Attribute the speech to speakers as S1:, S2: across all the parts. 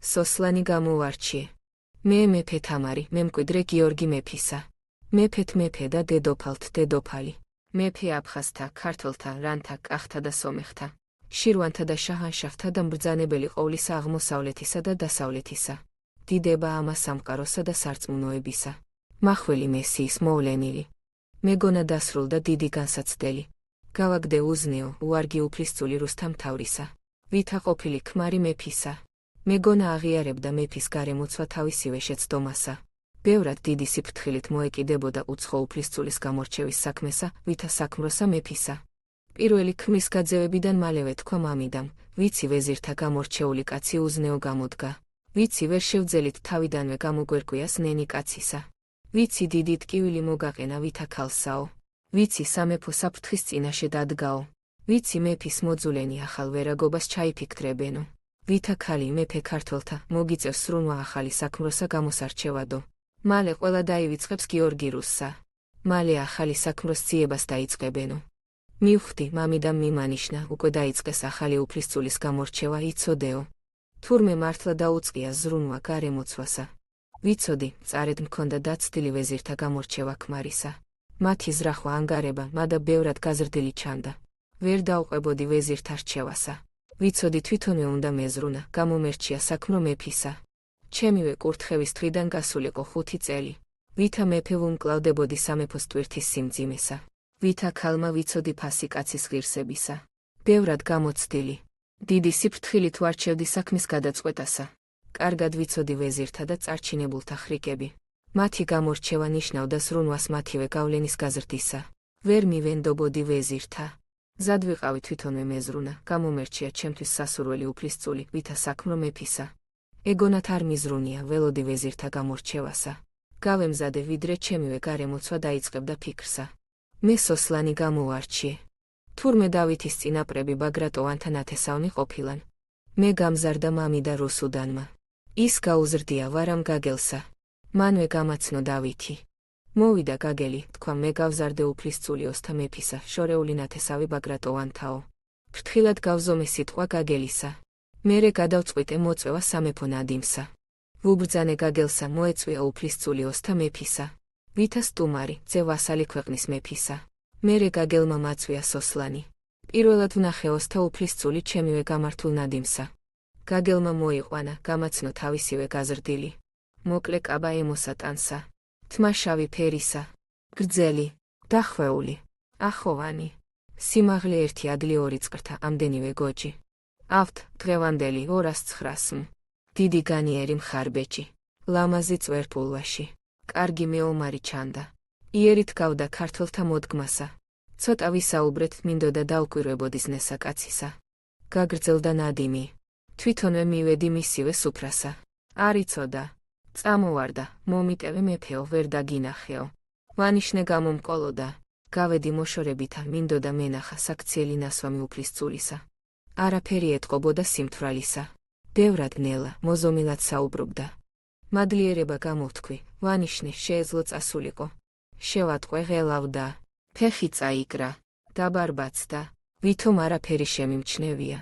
S1: სოსლანი გამოვარჩიე. მე მეფე თამარი, მემკვიდრე გიორგი მეფისა. მეფეთ მეფე და დედოფალთ დედოფალი. მეფე აფხაზთა, ქართველთა, რანთა, კახთა და სომეხთა. შირვანთა და შაჰანშაჰთა და მბრძანებელი ყოვლისა აღმოსავლეთისა და დასავლეთისა. დიდება ამა სამყაროსა და სარწმუნოებისა. მახვილი მესიის მოვლენილი. მეგონა დასრულდა დიდი განსაცდელი. გავაგდე უზნეო, უარგი უფლისწული რუსთავმთავრისა. ვითა ყოფილი ქმარი მეფისა. მეგონა აღიარებდა მეფის გარემოცვა თავისივე შეცდომასა. ბევრად დიდი სიფრთხილით მოეკიდებოდა უცხო უფლისწულის გამორჩევის საქმესა, ვითა საქმროსა მეფისა. პირველი ქმრის გაძევებიდან მალევე თქვა მამიდამ, ვიცი ვეზირთა გამორჩეული კაცი უზნეო გამოდგა. ვიცი ვერ შევძელით თავიდანვე გამოგვერკვიას ნენი კაცისა. ვიცი დიდი ტკივილი მოგაყენა ვითა ქალსაო. ვიცი სამეფო საფრთხის წინაშე დადგაო. ვიცი მეფის მოძულენი ახალ ვერაგობას ჩაიფიქრებენო. ვითა ქალი მეფე ქართველთა მოგიწევს სრუნვა ახალი საქმროსა გამოსარჩევადო. მალე ყველა დაივიწყებს გიორგი რუსსა. მალე ახალი საქმროს ძიებას დაიწყებენო. მივხვდი, მამიდამ მიმანიშნა, უკვე დაიწყეს ახალი უფლისწულის გამორჩევა, იცოდეო. თურმე მართლა დაუწყია ზრუნვა გარემოცვასა. ვიცოდი, წარედ მქონდა დაცდილი ვეზირთა გამორჩევა ქმარისა. მათი ზრახვა ანგარება, მადა ბევრად გაზრდილი ჩანდა. ვერ დაუყვებოდი ვეზირთა რჩევასა. ვიცოდი თვითონვე უნდა მეზრუნა, გამომერჩია საქმრო მეფისა. ჩემივე კურთხევის თვიდან გასულიყო 5 წელი. ვითა მეფე ვუმკლავდებოდი სამეფოს ტვირთის სიმძიმესა. ვითა ქალმა ვიცოდი ფასი კაცის ღირსებისა. ბევრად გამოცდილი. დიდი სიფრთხილით ვარჩევდი საქმის გადაწყვეტასა. კარგად ვიცოდი ვეზირთა და წარჩინებულთა ხრიკები. მათი გამორჩევა ნიშნავდა ზრუნვას მათივე გავლენის გაზრდისა. ვერ მივენდობოდი ვეზირთა. ზად ვიყავი თვითონვე მეზრუნა, გამომერჩია ჩემთვის სასურველი უფლისწული, ვითა საქმრო მეფისა. ეგონათ არ მიზრუნია, ველოდი ვეზირთა გამორჩევასა. გავემზადე ვიდრე ჩემივე გარემოცვა დაიწყებდა ფიქრსა. მე სოსლანი გამოვარჩიე. თურმე დავითის წინაპრები ბაგრატოვანთა ნათესავნი ყოფილან. მე გამზარდა მამიდა რუსუდანმა. ის გაუზრდია ვარამ გაგელსა. მანვე გამაცნო დავითი. მოვიდა გაგელი, თქვა მე გავზარდე უფლისწული ოსთა მეფისა, შორეული ნათესავი ბაგრატოვანთაო. ფრთხილად გავზომე სიტყვა გაგელისა. მერე გადავწყვიტე მოწვევა სამეფო ნადიმსა. ვუბრძანე გაგელსა მოეწვია უფლისწული ოსთა მეფისა. ვითა სტუმარი, ძე ვასალი ქვეყნის მეფისა. მერე გაგელმა მაწვია სოსლანი. პირველად ვნახე ოსთა უფლისწული ჩემივე გამართულ ნადიმსა. გაგელმა მოიყვანა, გამაცნო თავისივე გაზრდილი. მოკლე კაბა ემოსატანსა. თმა შავი ფერისა. გრძელი, დახვეული, ახოვანი. სიმაღლე 1 ადლი 2 წყრთა, ამდენივე გოჯი. ავთ, დღევანდელი 209 მ. დიდი განიერი მხარბეჭი. ლამაზი წვერპულვაში. კარგი მეომარი ჩანდა. იერით გავდა ქართველთა მოდგმასა. ცოტა ვისაუბრეთ, მინდოდა დავკვირვებოდის ნესაკაცისა. გაგრძელდა ნადიმი. თვითონვე მივედი მისივე სუფრასა. არ იცოდა. წამოვარდა, მომიტევე მეფეო, ვერ დაგინახეო. ვანიშნე გამომკოლოდა. გავედი მოშორებითა, მინდოდა მენახა საქციელი ნასვამი უფლისწულისა. არაფერი ეტყობოდა სიმთვრალისა. ბევრად ნელა, მოზომილად საუბრობდა. მადლიერება გამოვთქვი, ვანიშნე შეეძლო წასულიყო. შევატყვე ღელავდა. ფეხი წაიკრა. დაბარბაცდა. ვითომ არაფერი შემიმჩნევია.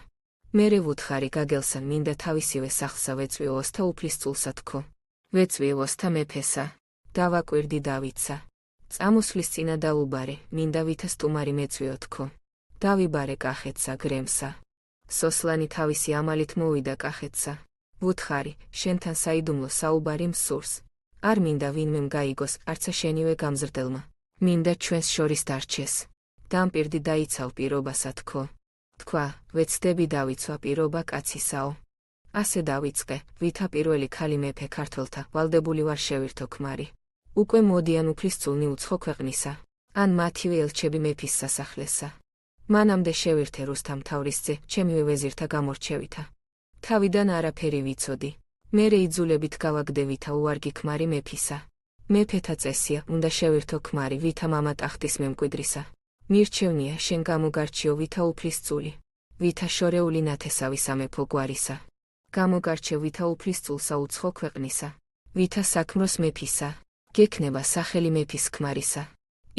S1: მერე ვუთხარი გაგელსა, მინდა თავისივე სახლსა ვეწვიო ოსთა უფლისწულსა თქო. ვეწვიო ოსთა მეფესა. დავაკვირდი დავითსა. წამოსვლის წინა დაუბარე, მინდა ვითა სტუმარი მეწვიო თქო. დავიბარე კახეთსა გრემსა. სოსლანი თავისი ამალით მოვიდა კახეთსა. ვუთხარი, შენთან საიდუმლო საუბარი მსურს. არ მინდა ვინმემ გაიგოს, არცა შენივე გამზრდელმა. მინდა ჩვენს შორის დარჩეს. დამპირდი დაიცავ პირობასა თქო. თქვა, ვეცდები დავიცვა პირობა კაცისაო. ასე დავიწყე, ვითა პირველი ქალი მეფე ქართველთა, ვალდებული ვარ შევირთო ქმარი. უკვე მოდიან უფლისწულნი უცხო ქვეყნისა. ან მათივე ელჩები მეფის სასახლესა. მანამდე შევირთე რუსთავმთავრის ძე, ჩემივე ვეზირთა გამორჩევითა. თავიდან არაფერი ვიცოდი. მერე იძულებით გავაგდე ვითა უარგი ქმარი მეფისა. მეფეთა წესია, უნდა შევირთო ქმარი ვითა მამა ტახტის მემკვიდრისა. მირჩევნია შენ გამოგარჩიო ვითა უფლისწული. ვითა შორეული ნათესავი სამეფო გვარისა. გამოგარჩე ვითა უფლისწულსა უცხო ქვეყნისა. ვითა საქმროს მეფისა. გექნება სახელი მეფის ქმარისა.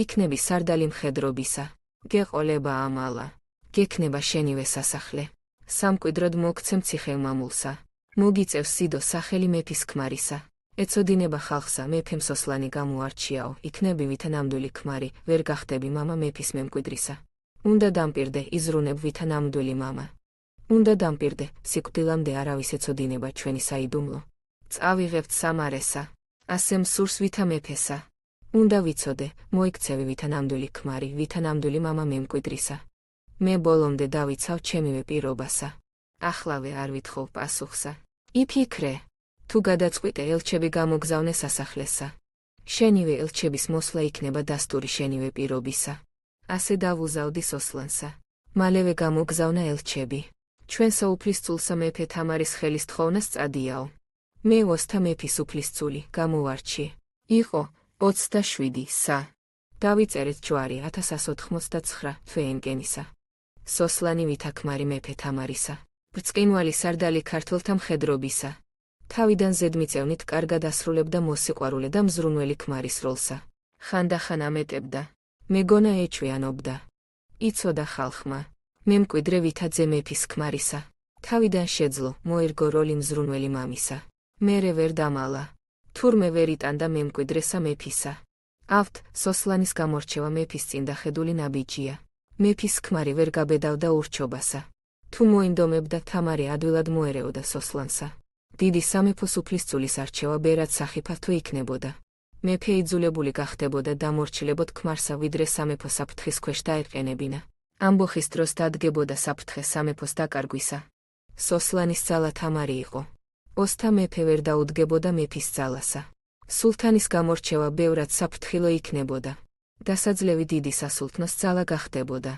S1: იქნები სარდალი მხედრობისა. გეყოლება ამალა. გექნება შენივე სასახლე. სამკვიდროდ მოგცემ ციხე მამულსა. მოგიწევს სიდო სახელი მეფის ქმარისა. ეცოდინება ხალხსა მეფემ სოსლანი გამოარჩიაო, იქნები ვითა ნამდვილი ქმარი, ვერ გახდები მამა მეფის მემკვიდრისა. უნდა დამპირდე, იზრუნებ ვითა ნამდვილი მამა. უნდა დამპირდე, სიკვდილამდე არავის ეცოდინება ჩვენი საიდუმლო. წავიღებთ სამარესა, ასე მსურს ვითა მეფესა. უნდა ვიცოდე, მოიქცევი ვითა ნამდვილი ქმარი, ვითა ნამდვილი მამა მემკვიდრისა. მე ბოლომდე დავიცავ ჩემივე პირობასა. ახლავე არ ვითხოვ პასუხსა. იფიქრე, თუ გადაწყვიტე ელჩები გამოგზავნე სასახლესა. შენივე ელჩების მოსვლა იქნება დასტური შენივე პირობისა. ასე დავუზავდი სოსლანსა. მალევე გამოგზავნა ელჩები. ჩვენ საუფლისწულსა მეფე თამარის ხელის თხოვნას წადიაო. მე ოსთა მეფის უფლისწული გამოვარჩი. იყო 27-სა. დავიწერეთ ჯვარი 1089 თვეენკენისა. სოსლანი ვითა ქმარი მეფე თამარისა. ბრწყინვალი სარდალი ქართველთა მხედრობისა. თავიდან ზედმიწევნით კარგად ასრულებდა მოსიყვარულე და მზრუნველი ქმარის როლსა. ხანდახან ამეტებდა, მეგონა ეჩვიანობდა. იცოდა ხალხმა, მემკვიდრე ვითა ძე მეფის ქმარისა. თავიდან შეძლო, მოერგო როლი მზრუნველი მამისა. მერე ვერ დამალა. თურმე ვერ იტანდა მემკვიდრესა მეფისა. ავთ, სოსლანის გამორჩევა მეფის წინ დახედული ნაბიჯია. მეფის ქმარი ვერ გაბედავდა ურჩობასა. თუ მოინდომებდა თამარი ადვილად მოერეოდა სოსლანსა. დიდი სამეფოს უფლისწულის არჩევა ბერად სახიფათო თუ იქნებოდა. მეფე იძულებული გახდებოდა დამორჩილებოდ ქმარსა ვიდრე სამეფო საფრთხის ქვეშ დაეყენებინა. ამბოხის დროს დადგებოდა საფრთხე სამეფოს დაკარგვისა. სოსლანის ძალა თამარი იყო. ოსთა მეფე ვერ დაუდგებოდა მეფის ძალასა. სულთანის გამორჩევა ბევრად საფრთხილო იქნებოდა. დასაძლევი დიდი სასულთნოს ძალა გახდებოდა.